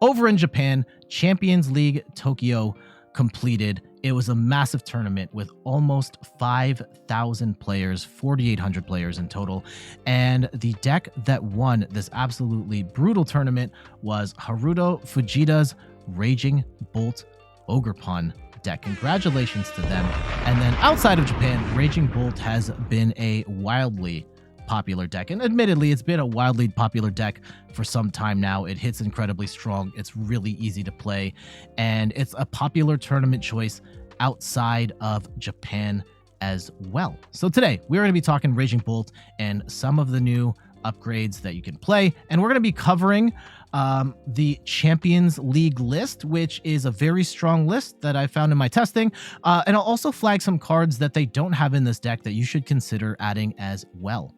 over in Japan, Champions League Tokyo completed. It was a massive tournament with almost 5,000 players, 4,800 players in total. And the deck that won this absolutely brutal tournament was Haruto Fujita's Raging Bolt Ogerpon deck. Congratulations to them. And then outside of Japan, Raging Bolt has been a wildly popular deck, and admittedly it's been a wildly popular deck for some time now. It hits incredibly strong, it's really easy to play, and it's a popular tournament choice outside of Japan as well. So today we're going to be talking Raging Bolt and some of the new upgrades that you can play, and we're going to be covering the Champions League list, which is a very strong list that I found in my testing, and I'll also flag some cards that they don't have in this deck that you should consider adding as well.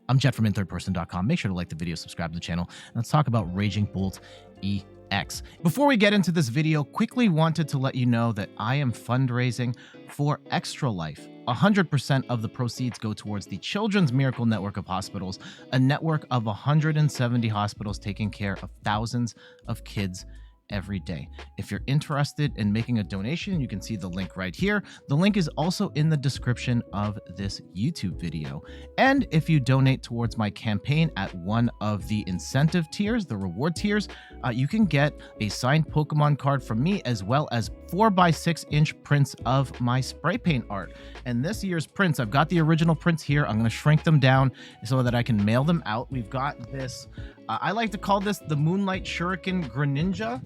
I'm Jet from inthirdperson.com. Make sure to like the video, subscribe to the channel. Let's talk about Raging Bolt EX. Before we get into this video, quickly wanted to let you know that I am fundraising for Extra Life. 100% of the proceeds go towards the Children's Miracle Network of Hospitals, a network of 170 hospitals taking care of thousands of kids every day. If you're interested in making a donation, you can see the link right here. The link is also in the description of this YouTube video. And if you donate towards my campaign at one of the incentive tiers, the reward tiers, you can get a signed Pokemon card from me, as well as 4x6-inch prints of my spray paint art. And this year's prints, I've got the original prints here. I'm going to shrink them down so that I can mail them out. We've got this, I like to call this the Moonlight Shuriken Greninja.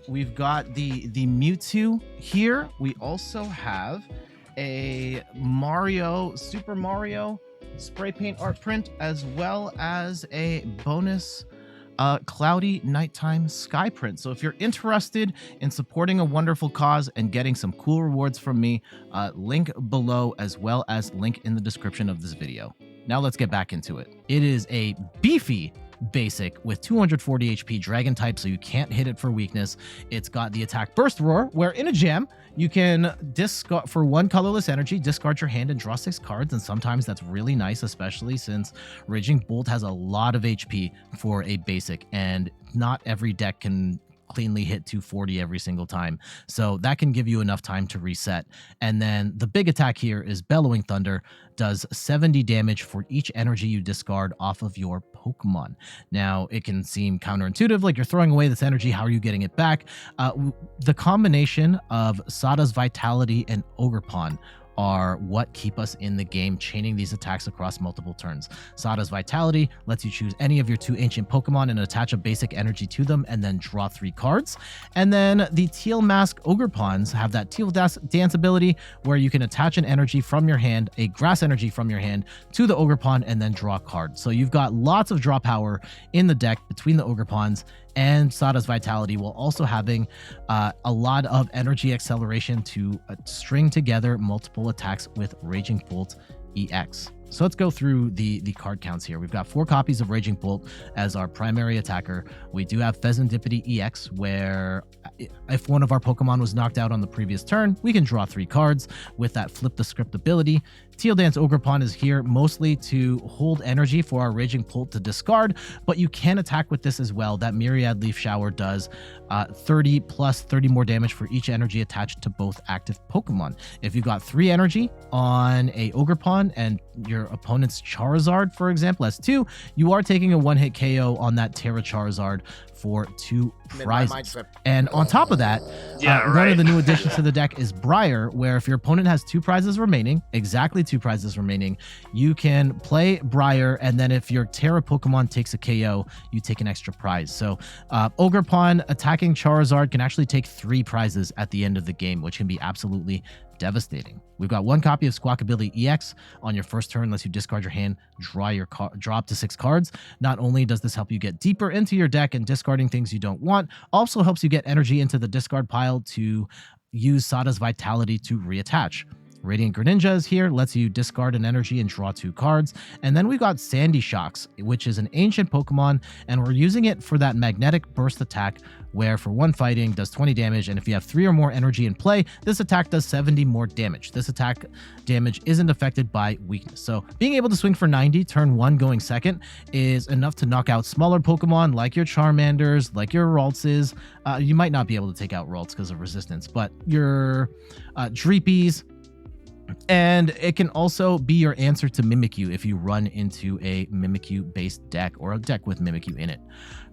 We've got the Mewtwo here. We also have a Super Mario spray paint art print, as well as a bonus cloudy nighttime sky print. So if you're interested in supporting a wonderful cause and getting some cool rewards from me, link below, as well as link in the description of this video. Now let's get back into it. It is a beefy basic with 240 HP dragon type, so you can't hit it for weakness. It's got the attack burst roar, where in a jam you can discard for 1 colorless energy, discard your hand and draw 6 cards, and sometimes that's really nice, especially since Raging Bolt has a lot of HP for a basic, and not every deck can cleanly hit 240 every single time, so that can give you enough time to reset. And then the big attack here is Bellowing Thunder, does 70 damage for each energy you discard off of your Pokemon. Now, it can seem counterintuitive, like you're throwing away this energy, how are you getting it back? The combination of Sada's Vitality and Ogerpon are what keep us in the game, chaining these attacks across multiple turns. Sada's Vitality lets you choose any of your 2 ancient Pokemon and attach a basic energy to them and then draw 3 cards. And then the Teal Mask Ogerpons have that Teal Dance ability, where you can attach an energy from your hand, a grass energy from your hand, to the Ogerpon and then draw a card. So you've got lots of draw power in the deck between the Ogerpons and Sada's Vitality, while also having a lot of energy acceleration to string together multiple attacks with Raging Bolt EX. So let's go through the card counts here. We've got 4 copies of Raging Bolt as our primary attacker. We do have Fezandipiti EX, where if one of our Pokemon was knocked out on the previous turn, we can draw 3 cards with that Flip the Script ability. Teal Dance Ogerpon is here mostly to hold energy for our Raging Bolt to discard, but you can attack with this as well. That Myriad Leaf Shower does 30 plus 30 more damage for each energy attached to both active Pokemon. If you got 3 energy on a Ogerpon and your opponent's Charizard, for example, has 2, you are taking a 1-hit KO on that Terra Charizard for 2 prizes. And on top of that, one of the new additions to the deck is Briar, where if your opponent has 2 prizes remaining, exactly 2 prizes remaining, you can play Briar, and then if your Terra Pokemon takes a KO, you take an extra prize. So Ogerpon attacking Charizard can actually take 3 prizes at the end of the game, which can be absolutely devastating. We've got 1 copy of Squawkabilly EX. On your first turn, lets you discard your hand, draw up to 6 cards. Not only does this help you get deeper into your deck and discarding things you don't want, also helps you get energy into the discard pile to use Sada's Vitality to reattach. Radiant Greninja is here, lets you discard an energy and draw 2 cards. And then we've got Sandy Shocks, which is an ancient Pokemon, and we're using it for that magnetic burst attack where for 1 fighting does 20 damage, and if you have 3 or more energy in play, this attack does 70 more damage. This attack damage isn't affected by weakness. So being able to swing for 90, turn 1 going second, is enough to knock out smaller Pokemon like your Charmanders, like your Raltses. You might not be able to take out Ralts because of resistance, but your Dreepies. And it can also be your answer to Mimikyu if you run into a Mimikyu based deck or a deck with Mimikyu in it.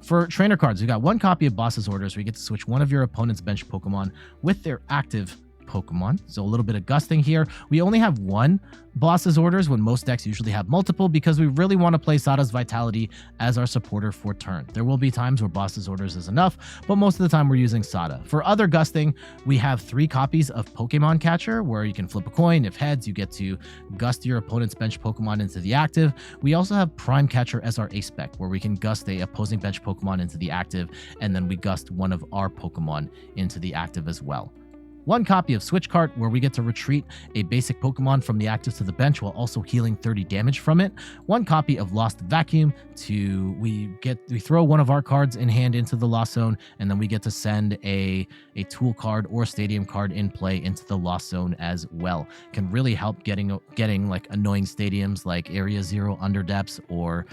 For trainer cards, we got 1 copy of Boss's Orders where you get to switch one of your opponent's bench Pokemon with their active Pokemon. So a little bit of gusting here. We only have 1 Boss's Orders when most decks usually have multiple because we really want to play Sada's Vitality as our supporter for turn. There will be times where Boss's Orders is enough, but most of the time we're using Sada. For other gusting, we have 3 copies of Pokémon Catcher where you can flip a coin. If heads, you get to gust your opponent's bench Pokemon into the active. We also have Prime Catcher SR A-Spec where we can gust a opposing bench Pokemon into the active, and then we gust one of our Pokemon into the active as well. 1 copy of Switch Cart where we get to retreat a basic Pokemon from the active to the bench while also healing 30 damage from it. 1 copy of Lost Vacuum we throw one of our cards in hand into the Lost Zone, and then we get to send a Tool card or Stadium card in play into the Lost Zone as well. Can really help getting like annoying stadiums like Area 0 Underdepths or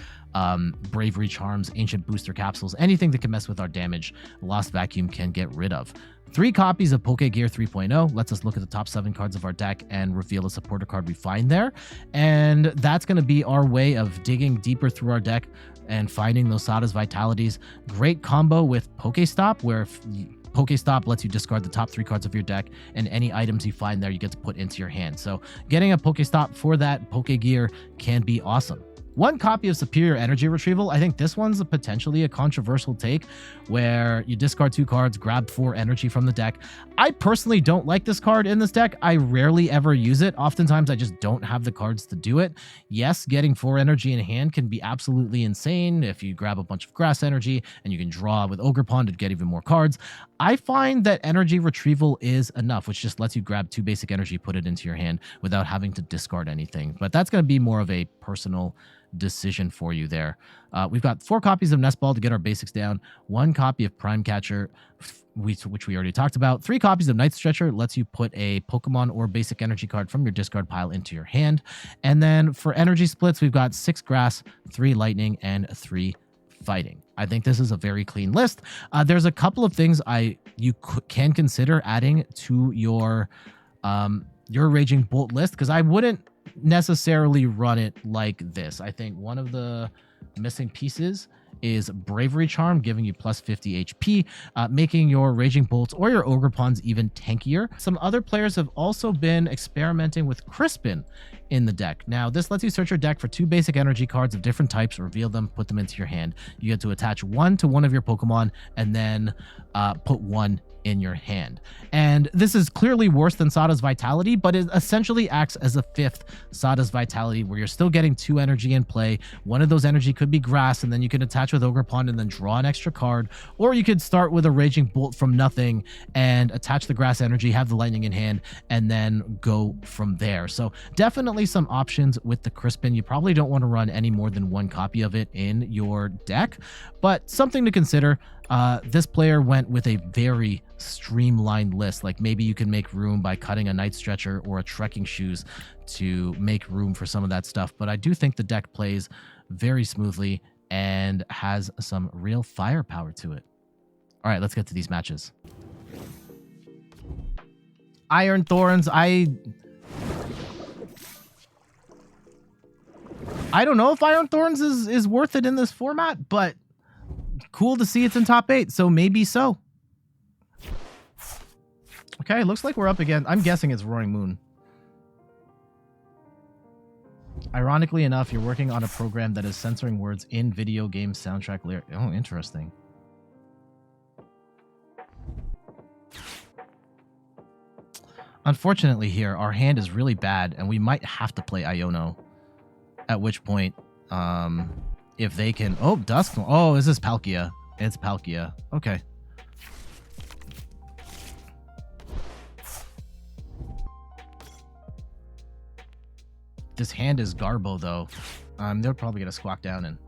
Bravery Charms, Ancient Booster Capsules, anything that can mess with our damage, Lost Vacuum can get rid of. 3 copies of Pokégear 3.0 lets us look at the top 7 cards of our deck and reveal a supporter card we find there. And that's going to be our way of digging deeper through our deck and finding those Sada's Vitalities. Great combo with PokéStop, where PokéStop lets you discard the top 3 cards of your deck, and any items you find there you get to put into your hand. So getting a PokéStop for that Pokégear can be awesome. 1 copy of Superior Energy Retrieval. I think this one's potentially a controversial take where you discard 2 cards, grab 4 energy from the deck. I personally don't like this card in this deck. I rarely ever use it. Oftentimes I just don't have the cards to do it. Yes, getting 4 energy in hand can be absolutely insane if you grab a bunch of grass energy and you can draw with Ogerpon to get even more cards. I find that Energy Retrieval is enough, which just lets you grab 2 basic energy, put it into your hand without having to discard anything. But that's going to be more of a personal decision for you there. We've got 4 copies of Nest Ball to get our basics down, 1 copy of Prime Catcher, which we already talked about, 3 copies of Night Stretcher, lets you put a Pokemon or basic energy card from your discard pile into your hand. And then for energy splits, we've got 6 grass, 3 lightning, and 3 fighting. I think this is a very clean list. There's a couple of things you can consider adding to your Raging Bolt list, because I wouldn't necessarily run it like this. I think one of the missing pieces is Bravery Charm, giving you plus 50 HP, making your Raging Bolts or your Ogerpons even tankier. Some other players have also been experimenting with Crispin in the deck. Now, this lets you search your deck for 2 basic energy cards of different types, reveal them, put them into your hand. You get to attach 1 to one of your Pokemon and then put 1 in your hand. And this is clearly worse than Sada's Vitality, but it essentially acts as a 5th Sada's Vitality, where you're still getting 2 energy in play. One of those energy could be grass, and then you can attach with Ogerpon and then draw an extra card, or you could start with a Raging Bolt from nothing and attach the grass energy, have the lightning in hand, and then go from there. So definitely some options with the Crispin. You probably don't want to run any more than 1 copy of it in your deck, but something to consider. This player went with a very streamlined list. Like maybe you can make room by cutting a Night Stretcher or a Trekking Shoes to make room for some of that stuff. But I do think the deck plays very smoothly and has some real firepower to it. All right, let's get to these matches. Iron Thorns, I don't know if Iron Thorns is worth it in this format, but cool to see it's in top 8, so maybe so. Okay, looks like we're up again. I'm guessing it's Roaring Moon. Ironically enough, you're working on a program that is censoring words in video game soundtrack lyrics. Oh, interesting. Unfortunately here, our hand is really bad, and we might have to play Iono. At which point, if they can... Oh, Dusk. Oh, this is Palkia. It's Palkia. Okay. this hand is Garbo, though. They'll probably get a Squawk down and...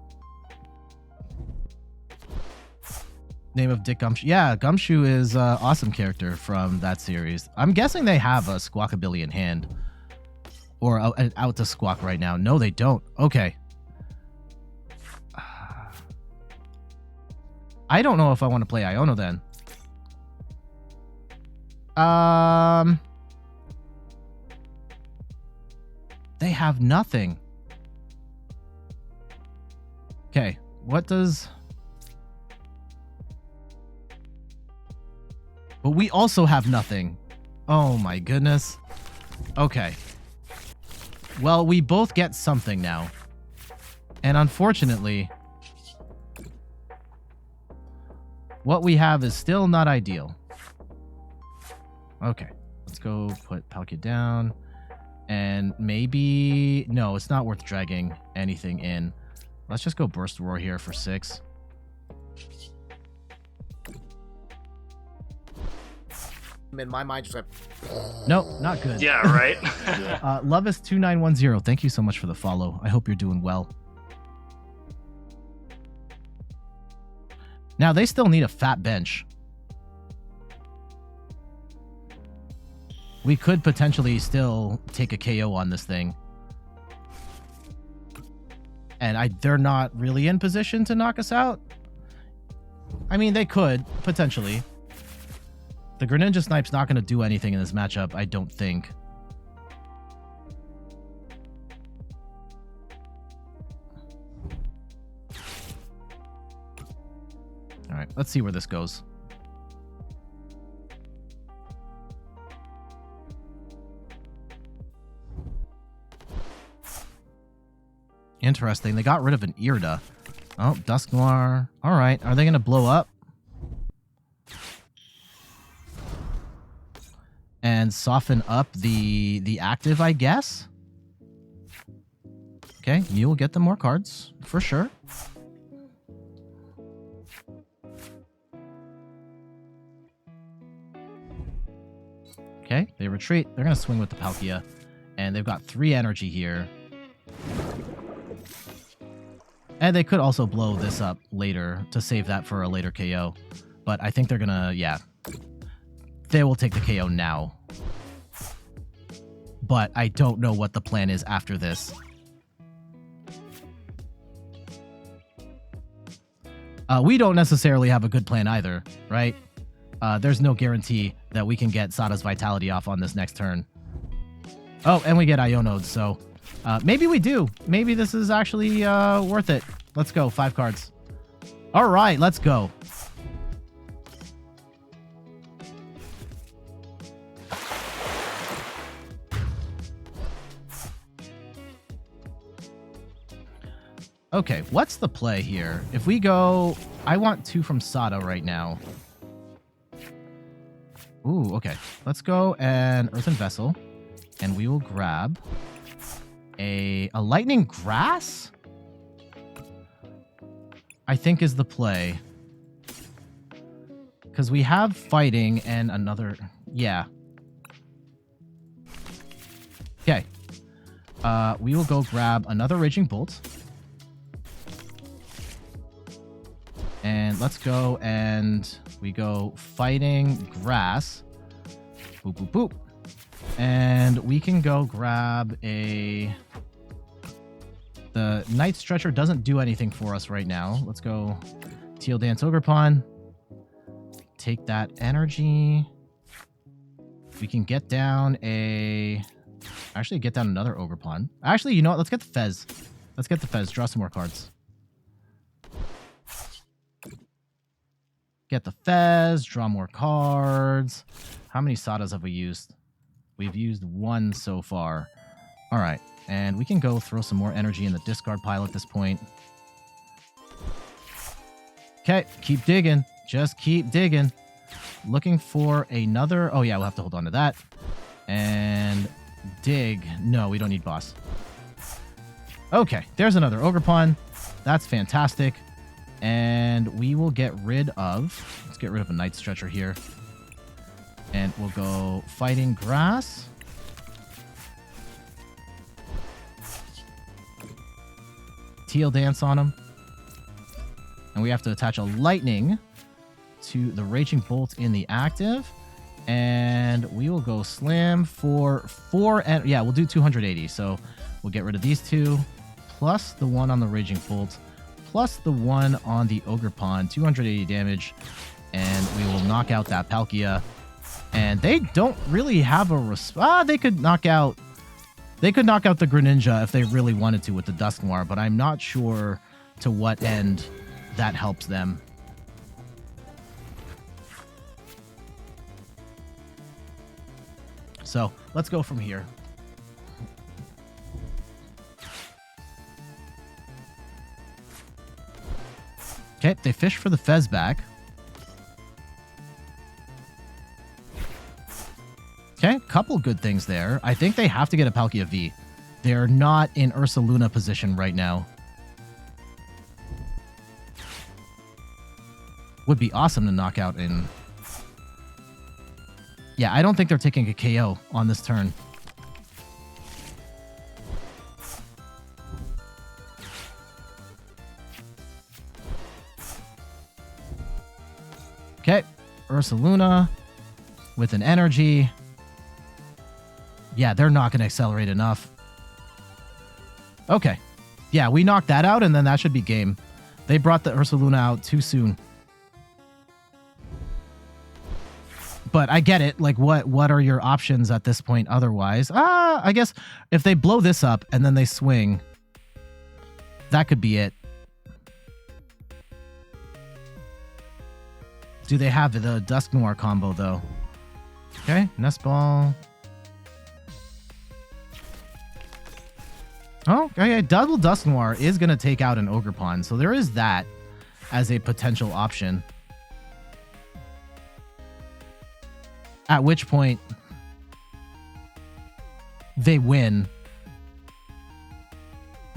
Name of Dick Gumshoe. Yeah, Gumshoe is an awesome character from that series. I'm guessing they have a Squawkabilly in hand. Or out to Squawk right now. No, they don't. Okay. I don't know if I want to play Iono then. They have nothing. Okay, what does... But we also have nothing. Oh my goodness. Okay. Well, we both get something now. And unfortunately, what we have is still not ideal. Okay, let's go put Palkia down. And maybe... No, it's not worth dragging anything in. Let's just go Burst Roar here for 6. In my mind, just like... Nope, not good. Yeah, right? Lovis2910, thank you so much for the follow. I hope you're doing well. Now, they still need a fat bench. We could potentially still take a KO on this thing. And they're not really in position to knock us out. I mean, they could, potentially. The Greninja Snipe's not going to do anything in this matchup, I don't think. Alright, let's see where this goes. Interesting. They got rid of an Irida. Oh, Dusknoir. Alright, are they going to blow up? And soften up the active, I guess? Okay, you will get them more cards, for sure. Okay, they retreat. They're going to swing with the Palkia. And they've got 3 energy here. And they could also blow this up later to save that for a later KO. But I think they're going to, yeah. They will take the KO now. But I don't know what the plan is after this. We don't necessarily have a good plan either, right? There's no guarantee that we can get Sada's Vitality off on this next turn. Oh, and we get Iono'd, so maybe we do. Maybe this is actually worth it. Let's go, 5 cards. All right, let's go. Okay, what's the play here? If we go... I want 2 from Sada right now. Ooh, okay. Let's go and Earthen Vessel. And we will grab a Lightning Grass? I think is the play. Because we have Fighting and another... Yeah. Okay. We will go grab another Raging Bolt. And let's go and we go Fighting Grass. Boop, boop, boop. And we can go grab a... The Night Stretcher doesn't do anything for us right now. Let's go Teal Dance Ogerpon. Take that energy. We can get down a... Actually, get down another Ogerpon. Actually, you know what? Let's get the Fez. Let's get the Fez. Draw some more cards. Get the Fez, draw more cards. How many Sadas have we used? We've used 1 so far. All right, and we can go throw some more energy in the discard pile at this point. Okay, keep digging. Just keep digging. Looking for another... Oh, yeah, we'll have to hold on to that. And dig. No, we don't need boss. Okay, there's another Ogerpon. That's fantastic. And we will get rid of... Let's get rid of a Night Stretcher here. And we'll go Fighting Grass. Teal Dance on him. And we have to attach a Lightning to the Raging Bolt in the active. And we will go Slam for 4. And yeah, we'll do 280. So we'll get rid of these 2, plus the 1 on the Raging Bolt, plus the 1 on the Ogerpon, 280 damage. And we will knock out that Palkia. And they don't really have a they could knock out the Greninja if they really wanted to with the Dusknoir, but I'm not sure to what end that helps them. So let's go from here. Okay, they fish for the Fez back. Okay, couple good things there. I think they have to get a Palkia V. They're not in Ursaluna position right now. Would be awesome to knock out in... Yeah, I don't think they're taking a KO on this turn. Okay, Ursaluna with an energy. Yeah, they're not going to accelerate enough. Okay. Yeah, we knocked that out, and then that should be game. They brought the Ursaluna out too soon. But I get it. Like, what are your options at this point otherwise? I guess if they blow this up and then they swing, that could be it. Do they have the Dusknoir combo, though? Okay, Nest Ball. Oh, okay. Double Dusknoir is going to take out an Ogerpon, so there is that as a potential option. At which point, they win.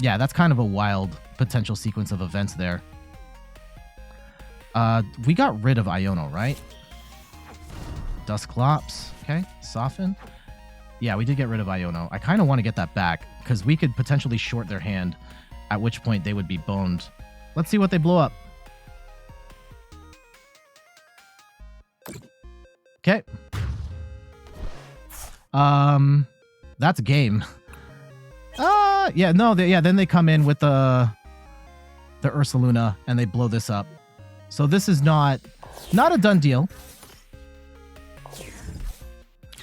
Yeah, that's kind of a wild potential sequence of events there. We got rid of Iono, right? Dusclops. Okay, Soften. Yeah, we did get rid of Iono. I kind of want to get that back, because we could potentially short their hand, at which point they would be boned. Let's see what they blow up. Okay. That's a game. Yeah, no, then they come in with the Ursaluna, and they blow this up. So this is not a done deal.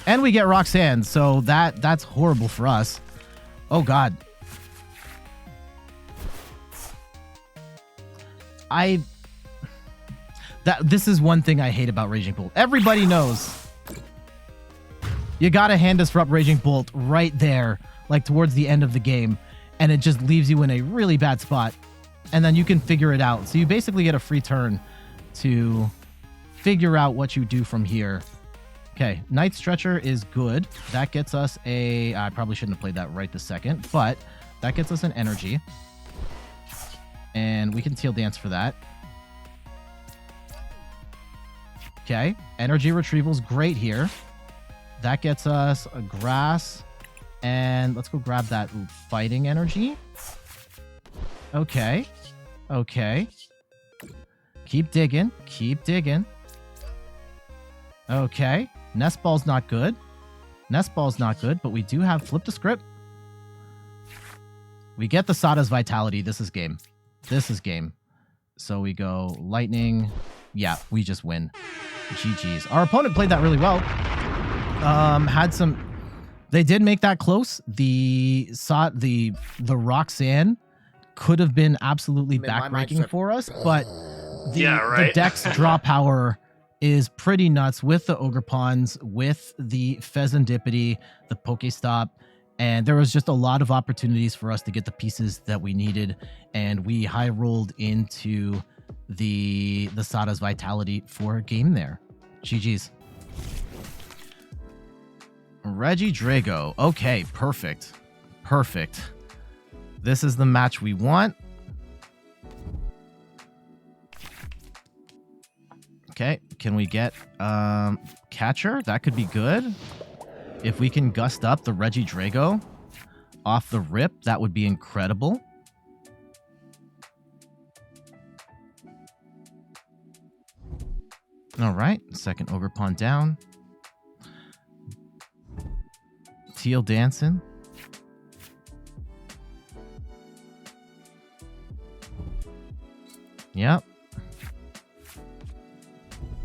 And we get Roxanne, so that's horrible for us. Oh, God. This is one thing I hate about Raging Bolt. Everybody knows. You gotta hand disrupt Raging Bolt right there, like towards the end of the game, and it just leaves you in a really bad spot. And then you can figure it out. So you basically get a free turn to figure out what you do from here. Okay, Night Stretcher is good. That gets us a... I probably shouldn't have played that right this second, but that gets us an energy. And we can Teal Dance for that. Okay, Energy Retrieval's great here. That gets us a Grass. And let's go grab that Fighting Energy. Okay. Okay. Keep digging. Keep digging. Okay. Nest Ball's not good. Nest Ball's not good, but we do have Flip the Script. We get the Sada's Vitality. This is game. This is game. So we go Lightning. Yeah, we just win. GG's. Our opponent played that really well. Had some... They did make that close. The Roxanne could have been absolutely backbreaking for us, but the deck's draw power is pretty nuts with the Ogerpons, with the Fezandipiti, the PokéStop, and there was just a lot of opportunities for us to get the pieces that we needed, and we high rolled into the Sada's Vitality for a game there. GG's. Regidrago. Okay, perfect. Perfect. This is the match we want. Okay, can we get Catcher? That could be good. If we can gust up the Regidrago off the rip, that would be incredible. All right, second Ogerpon down. Teal dancing. Yep.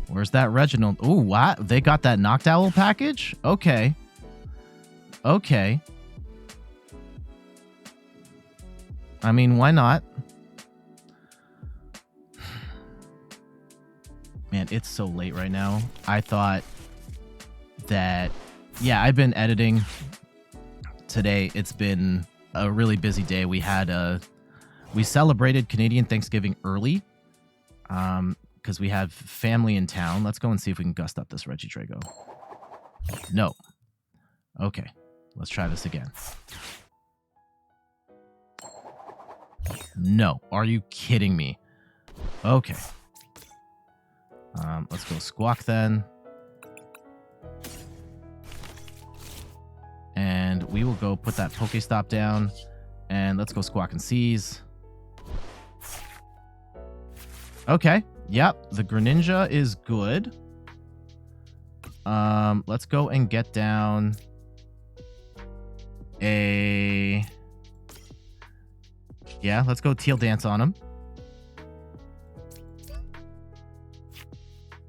Where's that Reginald? Oh, what? They got that Knocked Owl package? Okay. Okay. I mean, why not? Man, it's so late right now. I thought that... Yeah, I've been editing today. It's been a really busy day. We celebrated Canadian Thanksgiving early because we have family in town. Let's go and see if we can gust up this Regidrago. No. Okay, let's try this again. No, are you kidding me? Okay. Let's go Squawk then. And we will go put that PokéStop down. And let's go Squawk and Seize. Okay. Yep. The Greninja is good. Let's go and get down a... Yeah, let's go Teal Dance on him.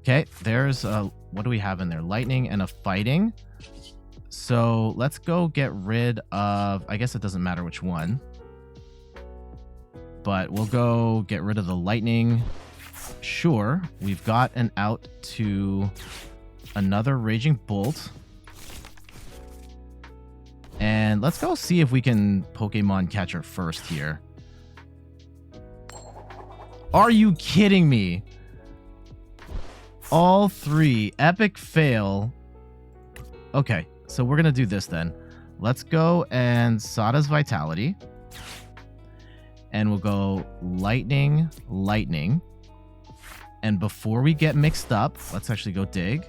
Okay, there's what do we have in there? Lightning and a Fighting. So let's go get rid of... I guess it doesn't matter which one. But we'll go get rid of the Lightning. Sure, we've got an out to another Raging Bolt. And let's go see if we can Pokemon Catcher first here. Are you kidding me? All three. Epic fail. Okay, so we're going to do this then. Let's go and Sada's Vitality. And we'll go Lightning, Lightning. And before we get mixed up, let's actually go Dig.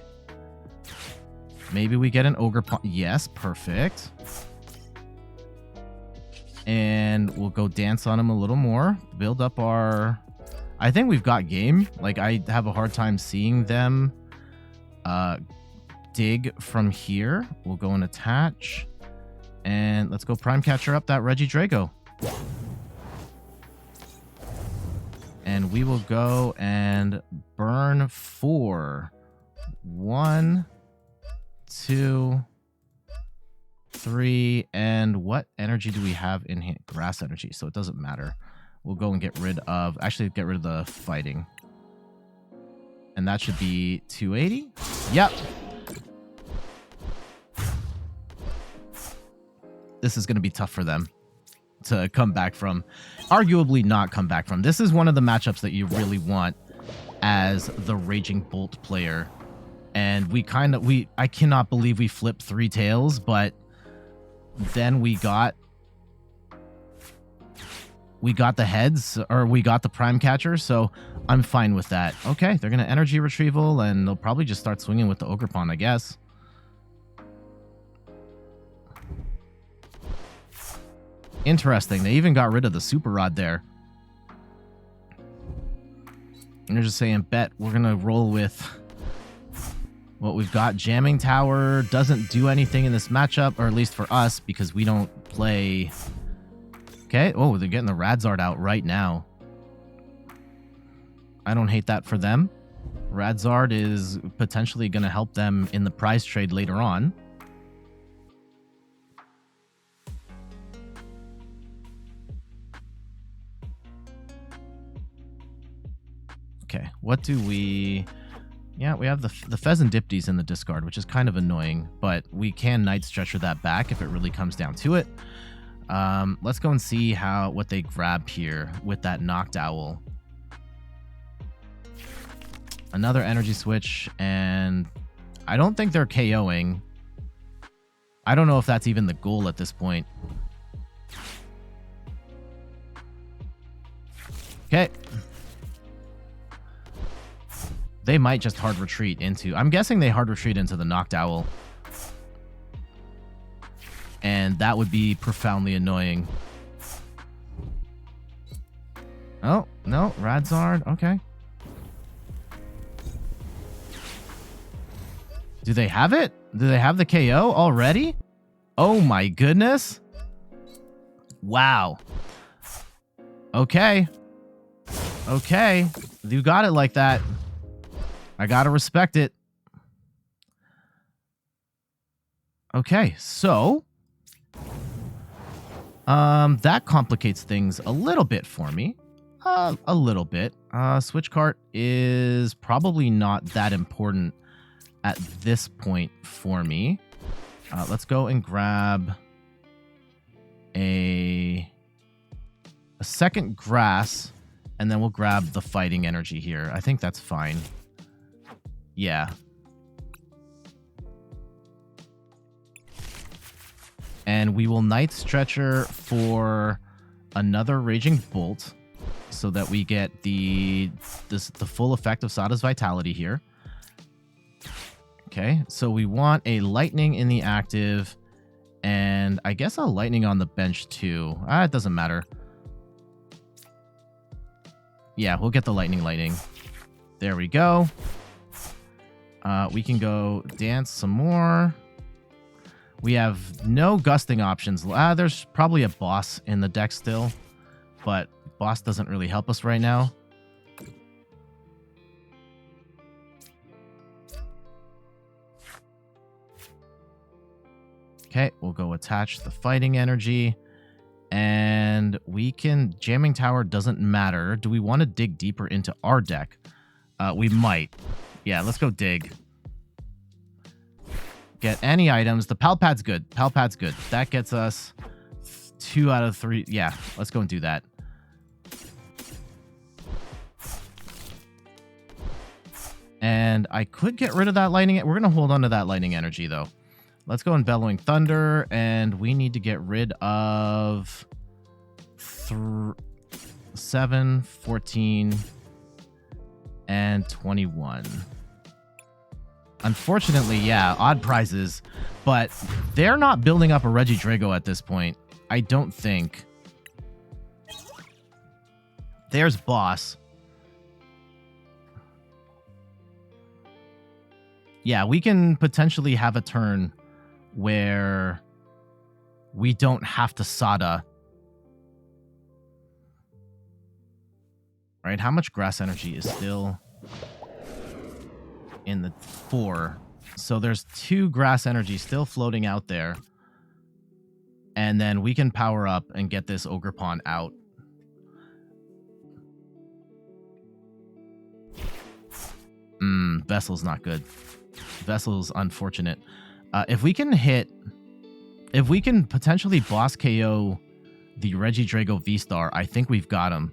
Maybe we get an Ogerpon. Yes, perfect. And we'll go Dance on him a little more. Build up our... I think we've got game. Like, I have a hard time seeing them dig from here. We'll go and attach. And let's go Prime Catcher up that Regidrago. And we will go and burn 4. 1, 2, 3, and what energy do we have in hand? Grass energy, so it doesn't matter. We'll go and get rid of... Actually, get rid of the Fighting. And that should be 280? Yep. This is going to be tough for them to come back from. Arguably not come back from. This is one of the matchups that you really want as the Raging Bolt player. And I cannot believe we flipped 3 tails, but then we got the heads, or we got the Prime Catcher, so I'm fine with that. Okay, they're going to Energy Retrieval, and they'll probably just start swinging with the Ogerpon, I guess. Interesting. They even got rid of the Super Rod there. And they're just saying, bet we're going to roll with what we've got. Jamming Tower doesn't do anything in this matchup, or at least for us, because we don't play... Okay. Oh, they're getting the Radzard out right now. I don't hate that for them. Radzard is potentially going to help them in the prize trade later on. Okay, what do we... Yeah, we have the Fezandipiti's in the discard, which is kind of annoying, but we can Night Stretcher that back if it really comes down to it. Let's go and see what they grab here with that Knocked Owl. Another energy switch, and I don't think they're KOing. I don't know if that's even the goal at this point. Okay. They might just hard retreat into... I'm guessing they hard retreat into the Knocked Owl. And that would be profoundly annoying. Oh, no. Radzard. Okay. Do they have it? Do they have the KO already? Oh my goodness. Wow. Okay. Okay. You got it like that. I gotta respect it. Okay, so that complicates things a little bit for me. A little bit. Switch Cart is probably not that important at this point for me. Let's go and grab a second grass, and then we'll grab the fighting energy here. I think that's fine. Yeah. And we will Night Stretcher for another Raging Bolt so that we get the full effect of Sada's Vitality here. Okay, so we want a Lightning in the active, and I guess a Lightning on the bench too. It doesn't matter. Yeah, we'll get the Lightning. There we go. We can go dance some more. We have no gusting options. There's probably a boss in the deck still, but boss doesn't really help us right now. Okay, we'll go attach the fighting energy, and we can... Jamming Tower doesn't matter. Do we want to dig deeper into our deck? We might. Yeah, let's go dig. Get any items. The Pal Pad's good. Pal Pad's good. That gets us 2 out of 3. Yeah, let's go and do that. And I could get rid of that lightning. We're going to hold on to that lightning energy, though. Let's go in Bellowing Thunder, and we need to get rid of 7, 14, and 21. Unfortunately, yeah, odd prizes, but they're not building up a Regidrago at this point. I don't think. There's boss. Yeah, we can potentially have a turn where we don't have to Sada. Right? How much grass energy is still in the 4? So there's 2 grass energy still floating out there. And then we can power up and get this Ogerpon out. Vessel's not good. Vessel's unfortunate. If we can potentially boss KO the Regidrago V-Star, I think we've got him.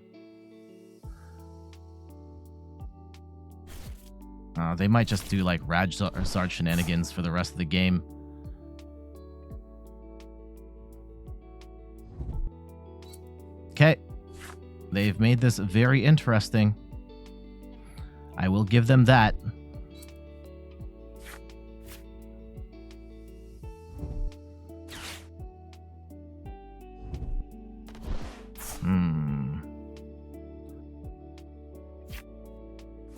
They might just do like Radzard shenanigans for the rest of the game. Okay. They've made this very interesting. I will give them that.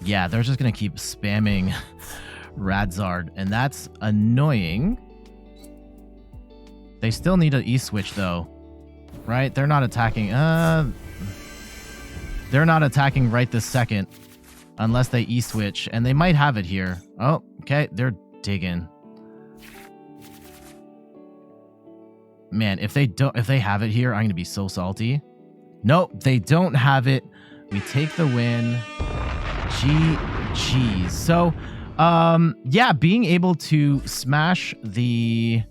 Yeah, they're just going to keep spamming Radzard, and that's annoying. They still need an E-switch, though. Right? They're not attacking. They're not attacking right this second unless they E-switch, and they might have it here. Oh, okay. They're digging. Man, if they have it here, I'm going to be so salty. Nope, they don't have it. We take the win. GG's. So, yeah, being able to smash the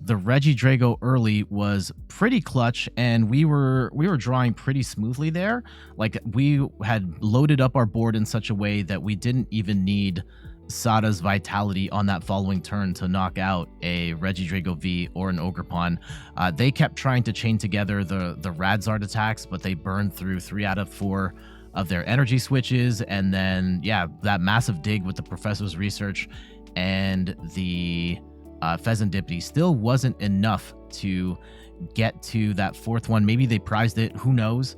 Regidrago early was pretty clutch, and we were drawing pretty smoothly there. Like, we had loaded up our board in such a way that we didn't even need Sada's Vitality on that following turn to knock out a Regidrago V or an Ogerpon. They kept trying to chain together the Radzard attacks, but they burned through 3 out of 4 of their energy switches, and then, yeah, that massive dig with the Professor's Research and the Fezandipiti still wasn't enough to get to that 4th one. Maybe they prized it, who knows,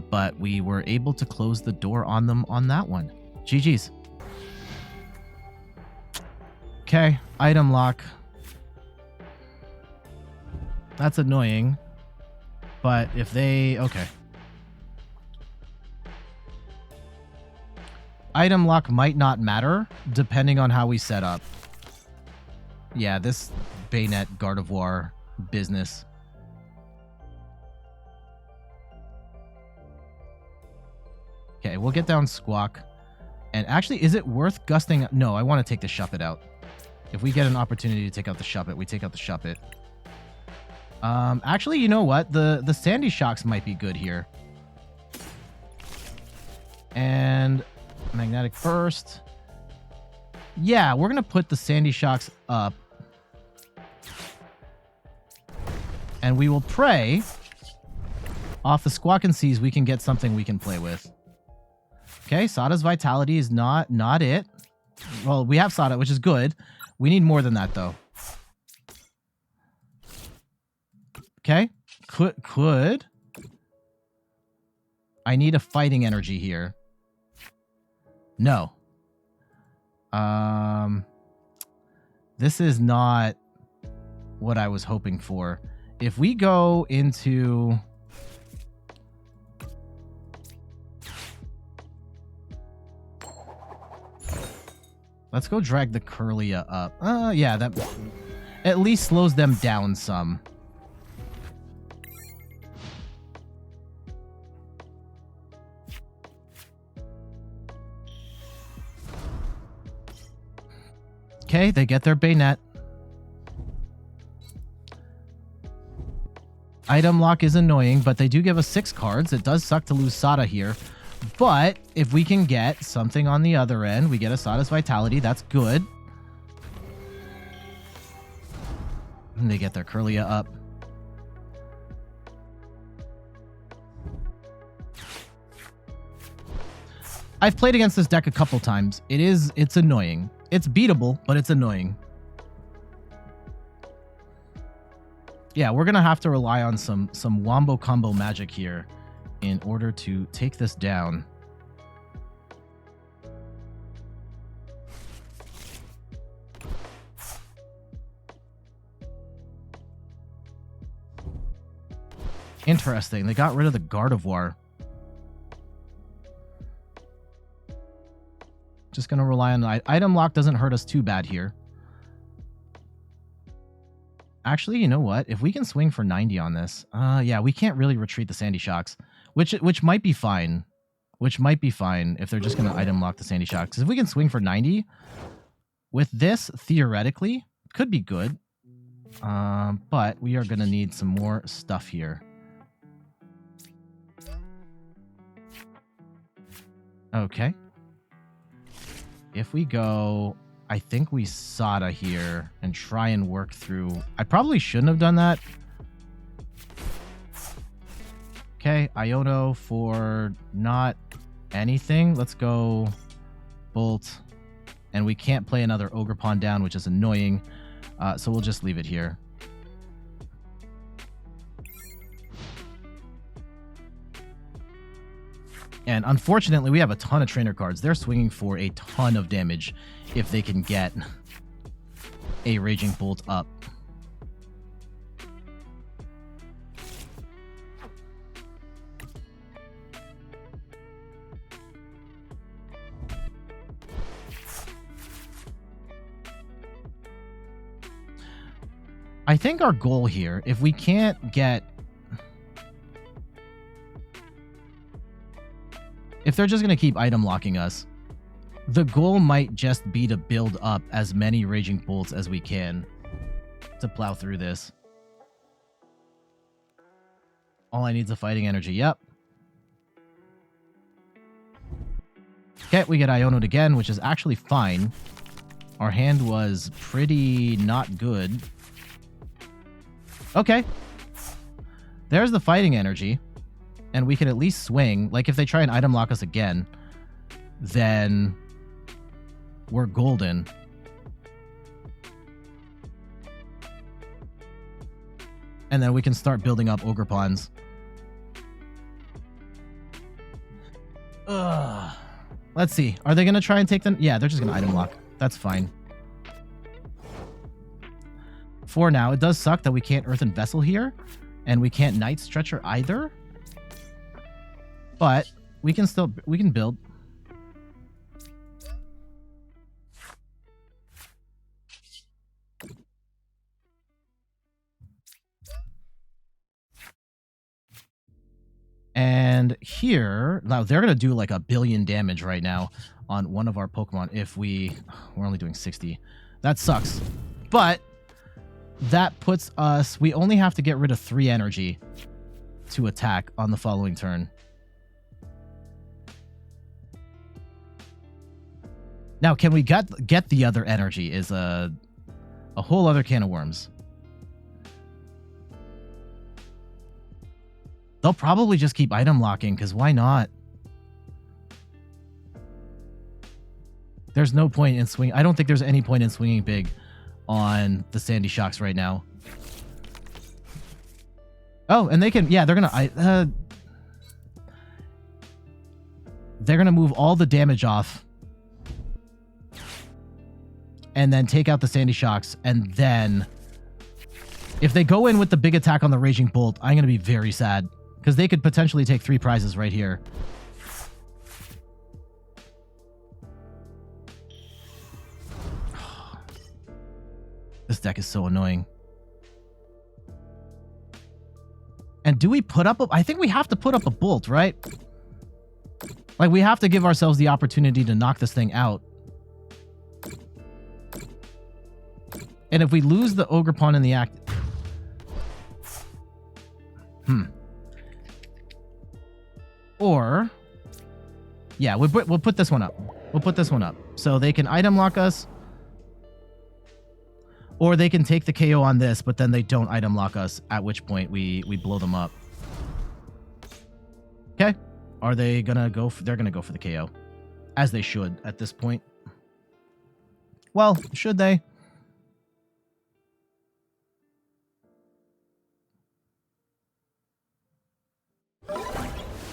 but we were able to close the door on them on that one. GG's. Okay, item lock. That's annoying. But if they... Okay. Item lock might not matter, depending on how we set up. Yeah, this Bayonet Gardevoir business. Okay, we'll get down Squawk. And actually, is it worth gusting? No, I want to take the Shuppet out. If we get an opportunity to take out the Shuppet, we take out the Shuppet. Actually, you know what? The Sandy Shocks might be good here. And Magnetic Burst. Yeah, we're going to put the Sandy Shocks up. And we will pray off the Squawk and Seas we can get something we can play with. Okay, Sada's Vitality is not it. Well, we have Sada, which is good. We need more than that, though. Okay, could. I need a Fighting Energy here. No. This is not what I was hoping for. If we go into... Let's go drag the Curlia up. Yeah, that at least slows them down some. Okay, they get their Bayonet. Item lock is annoying, but they do give us 6 cards. It does suck to lose Sada here. But if we can get something on the other end, we get a Sada's Vitality. That's good. And they get their Curlia up. I've played against this deck a couple times. It's annoying. It's beatable, but it's annoying. Yeah, we're going to have to rely on some wombo combo magic here in order to take this down. Interesting. They got rid of the Gardevoir. Just going to rely on the item lock. Doesn't hurt us too bad here. Actually, you know what? If we can swing for 90 on this, yeah, we can't really retreat the Sandy Shocks, which might be fine. Which might be fine if they're just going to item lock the Sandy Shocks. If we can swing for 90 with this, theoretically, could be good. But we are going to need some more stuff here. Okay. If we go, I think we Sada here and try and work through... I probably shouldn't have done that. Okay, Iono for not anything. Let's go Bolt. And we can't play another Ogerpon down, which is annoying. So we'll just leave it here. And unfortunately, we have a ton of trainer cards. They're swinging for a ton of damage if they can get a Raging Bolt up. I think our goal here, if we can't get... If they're just going to keep item locking us, the goal might just be to build up as many Raging Bolts as we can to plow through this. All I need is a Fighting Energy. Yep. Okay, we get Iono'd again, which is actually fine. Our hand was pretty not good. Okay. There's the Fighting Energy. And we can at least swing. Like, if they try and item lock us again, then we're golden. And then we can start building up Ogerpons. Let's see. Are they going to try and take them? Yeah, they're just going to item lock. That's fine. for now. It does suck that we can't Earthen Vessel here, and we can't Night Stretcher either. But we can build. And here, now they're going to do like 1 billion damage right now on one of our Pokemon if we're only doing 60. That sucks. But that puts us, we only have to get rid of 3 energy to attack on the following turn. Now, can we get the other energy is a whole other can of worms. They'll probably just keep item locking, because why not? There's no point in swinging. I don't think there's any point in swinging big on the Sandy Shocks right now. Oh, and they can, yeah, they're gonna move all the damage off. And then take out the Sandy Shocks, and then if they go in with the big attack on the Raging Bolt, I'm going to be very sad. Because they could potentially take 3 prizes right here. This deck is so annoying. And do we put up I think we have to put up a Bolt, right? Like, we have to give ourselves the opportunity to knock this thing out. And if we lose the Ogerpon in the act... Or... Yeah, we'll put this one up. We'll put this one up. So they can item lock us. Or they can take the KO on this, but then they don't item lock us, at which point we blow them up. Okay. Are they gonna go they're gonna go for the KO. As they should at this point. Well, should they?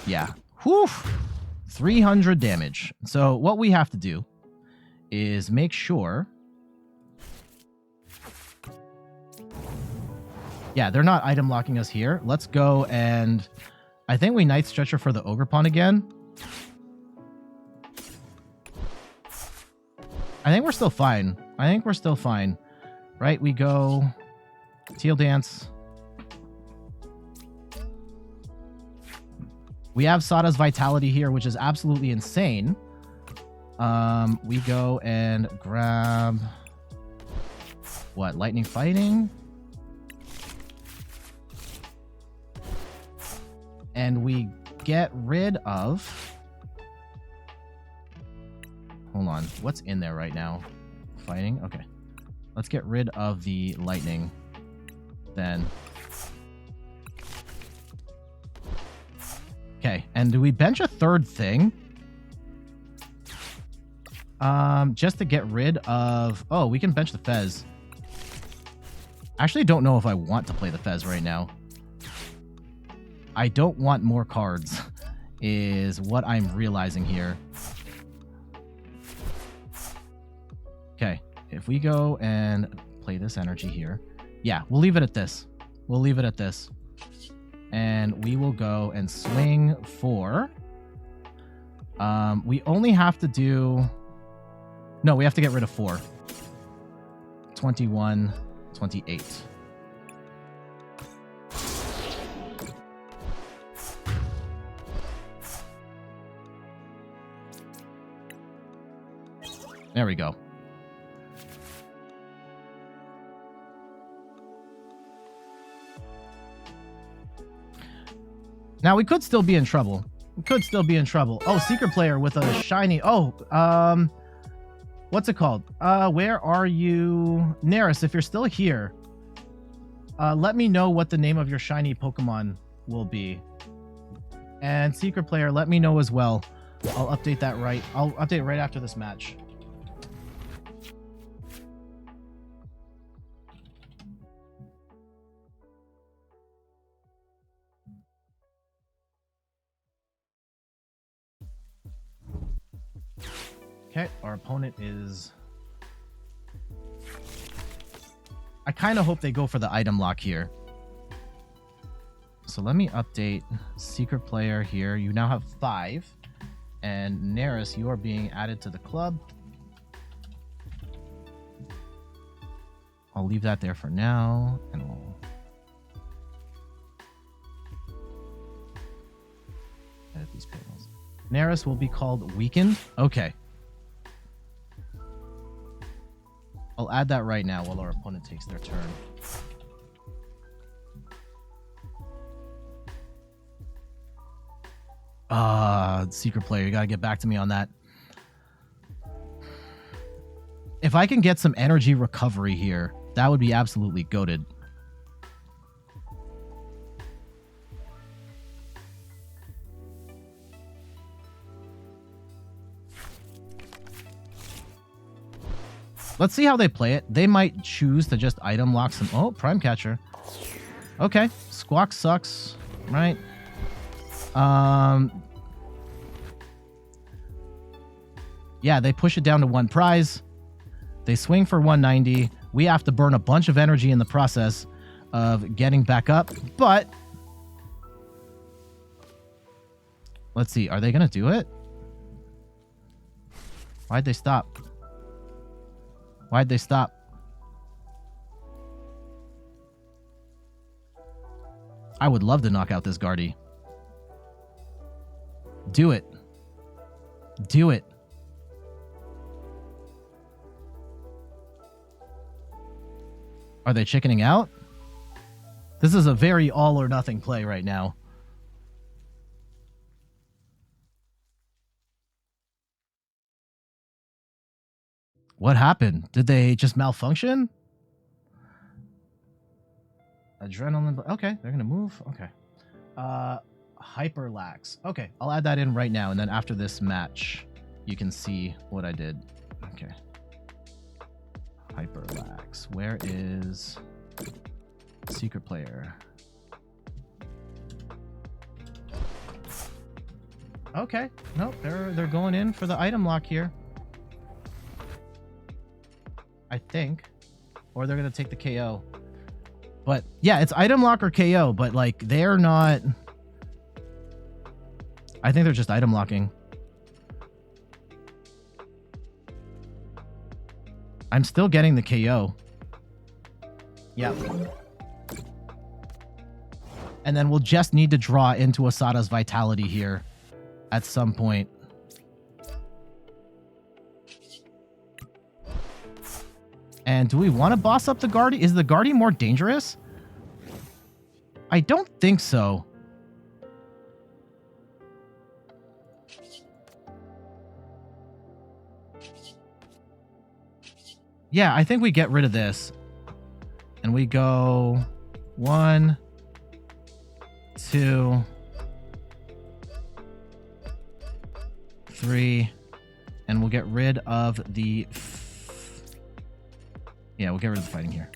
Yeah. Whew. 300 damage. So what we have to do is make sure... Yeah, they're not item locking us here. Let's go and... I think we Night Stretcher for the Ogerpon again. I think we're still fine. Right, we go... Teal Dance... We have Sada's Vitality here, which is absolutely insane. We go and grab... What? Lightning Fighting? And we get rid of... Hold on. What's in there right now? Fighting? Okay. Let's get rid of the Lightning. Then... Okay, and do we bench a 3rd thing? Just to get rid of... Oh, we can bench the Fez. I actually don't know if I want to play the Fez right now. I don't want more cards, is what I'm realizing here. Okay, if we go and play this energy here... Yeah, we'll leave it at this. And we will go and swing for... we only have to do... No, we have to get rid of 4. 21, 28. There we go. Now, we could still be in trouble. Oh, Secret Player with a shiny... Oh, what's it called? Where are you? Neris, if you're still here, let me know what the name of your shiny Pokemon will be. And Secret Player, let me know as well. I'll update that right. I'll update right after this match. Okay, our opponent is... I kind of hope they go for the item lock here. So let me update secret player here. You now have 5. And Neris, you are being added to the club. I'll leave that there for now. And we'll edit these panels. Neris will be called Weakened. Okay. I'll add that right now while our opponent takes their turn. Secret player, you gotta get back to me on that. If I can get some energy recovery here, that would be absolutely goated. Let's see how they play it. They might choose to just item lock some... Oh, Prime Catcher. Okay. Squawk sucks, right? Yeah, they push it down to 1 prize. They swing for 190. We have to burn a bunch of energy in the process of getting back up, but... Let's see. Are they going to do it? Why'd they stop? Why'd they stop? I would love to knock out this Guardy. Do it. Do it. Are they chickening out? This is a very all or nothing play right now. What happened? Did they just malfunction? Adrenaline. Okay, they're going to move. Okay. Hyperlax. Okay, I'll add that in right now. And then after this match, you can see what I did. Okay. Hyperlax. Where is secret player? Okay. Nope, they're going in for the item lock here. I think. Or they're going to take the KO. But yeah, it's item lock or KO, but like they're not... I think they're just item locking. I'm still getting the KO. Yeah. And then we'll just need to draw into Asada's Vitality here at some point. And do we want to boss up the Guardy? Is the Guardy more dangerous? I don't think so. Yeah, I think we get rid of this. And we go 1, 2, 3. And we'll get rid of the... Yeah, we'll get rid of the fighting here.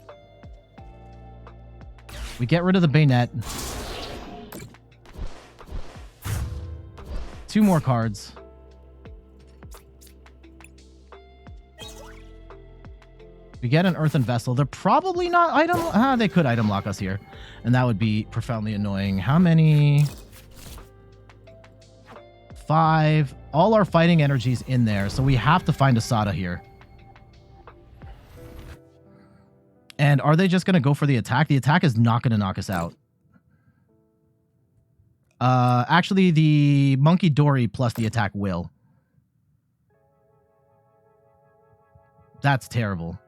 We get rid of the Bayonet. 2 more cards. We get an Earthen Vessel. They're probably not item... they could item lock us here. And that would be profoundly annoying. How many? 5. All our fighting energies in there. So we have to find a Sada here. And are they just going to go for the attack? The attack is not going to knock us out. Actually, the Monkey Dory plus the attack will. That's terrible.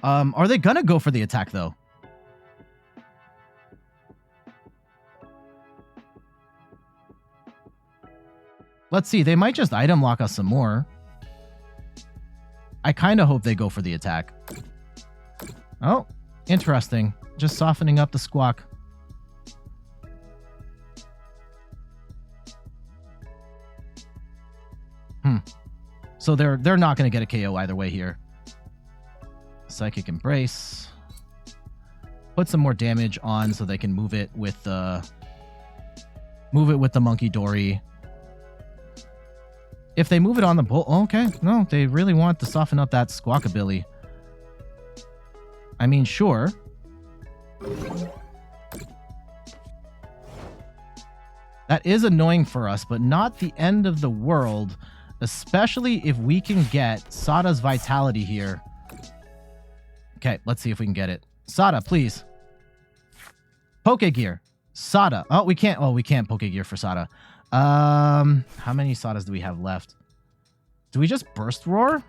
Are they going to go for the attack, though? Let's see. They might just item lock us some more. I kind of hope they go for the attack. Oh, interesting. Just softening up the Squawk. So they're not going to get a KO either way here. Psychic Embrace. Put some more damage on so they can move it with Move it with the Monkey Dory. If they move it on the bull, okay. No, they really want to soften up that Squawkabilly. I mean, sure. That is annoying for us, but not the end of the world, especially if we can get Sada's Vitality here. Okay, let's see if we can get it. Sada, please. Pokégear. Sada. Oh, we can't. Oh, we can't Pokégear for Sada. How many Sadas do we have left? Do we just Burst Roar?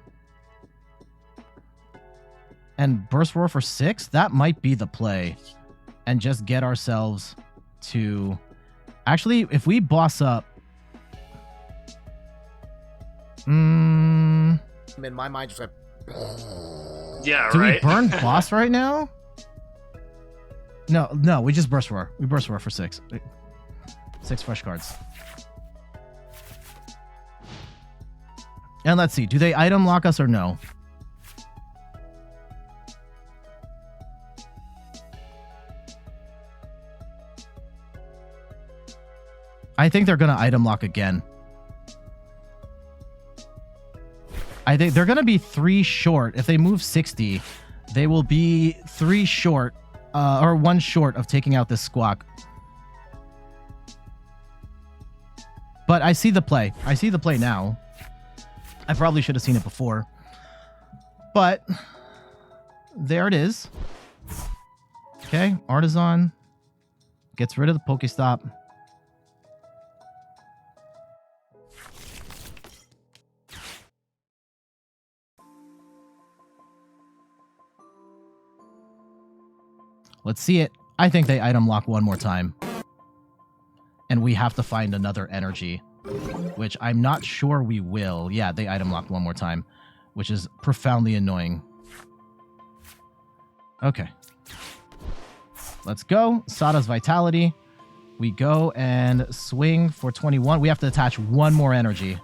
And Burst Roar for 6? That might be the play. And just get ourselves to... Actually, if we boss up... In my mind, just like... Yeah, do right. we burn boss right now? No, we just Burst Roar. We Burst Roar for 6. 6 fresh cards. And let's see, do they item lock us or no? I think they're going to item lock again. I think they're going to be 3 short. If they move 60, they will be 3 short, or 1 short of taking out this Squawk. But I see the play. I see the play now. I probably should have seen it before. But there it is. Okay, Artisan gets rid of the PokéStop. Let's see it. I think they item lock one more time. And we have to find another energy, which I'm not sure we will. Yeah, they item locked one more time, which is profoundly annoying. Okay. Let's go. Sada's Vitality. We go and swing for 21. We have to attach one more energy.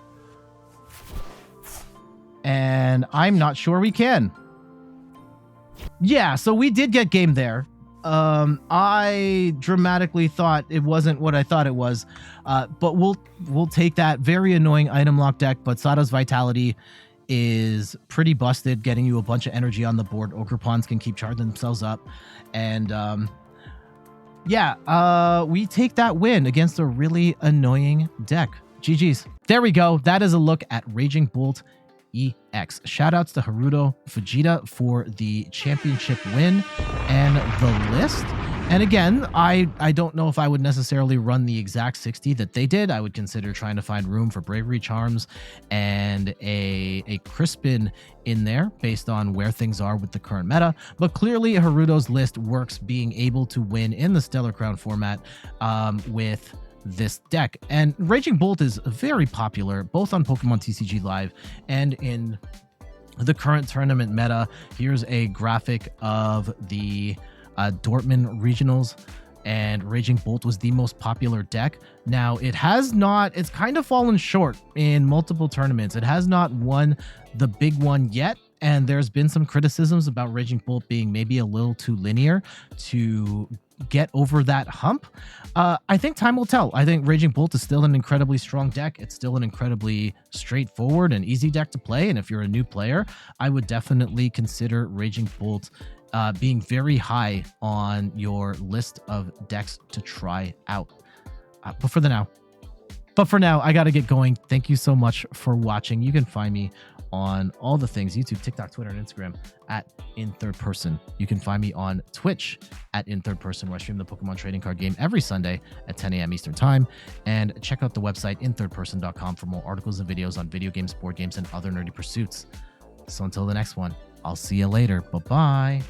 And I'm not sure we can. Yeah, so we did get game there. I dramatically thought it wasn't what I thought it was, but we'll take that. Very annoying item lock deck, but Sada's Vitality is pretty busted, getting you a bunch of energy on the board. Ogerpons can keep charging themselves up, and yeah, we take that win against a really annoying deck. GG's. There we go. That is a look at Raging Bolt EX. Shoutouts to Haruto Fujita for the championship win and the list. And again, I don't know if I would necessarily run the exact 60 that they did. I would consider trying to find room for Bravery Charms and a Crispin in there based on where things are with the current meta. But clearly Haruto's list works, being able to win in the Stellar Crown format with this deck. And Raging Bolt is very popular both on Pokemon TCG Live and in the current tournament meta. Here's a graphic of the Dortmund regionals, and Raging Bolt was the most popular deck. Now it's kind of fallen short in multiple tournaments. It has not won the big one yet, and there's been some criticisms about Raging Bolt being maybe a little too linear to get over that hump. I think time will tell. I think Raging Bolt is still an incredibly strong deck. It's still an incredibly straightforward and easy deck to play, and if you're a new player, I would definitely consider Raging Bolt being very high on your list of decks to try out. But for now, I gotta get going. Thank you so much for watching. You can find me on all the things: YouTube, TikTok, Twitter, and Instagram at In Third Person. You can find me on Twitch at In Third Person, where I stream the Pokemon trading card game every Sunday at 10 a.m. Eastern Time. And check out the website inthirdperson.com for more articles and videos on video games, board games, and other nerdy pursuits. So until the next one, I'll see you later. Bye-bye.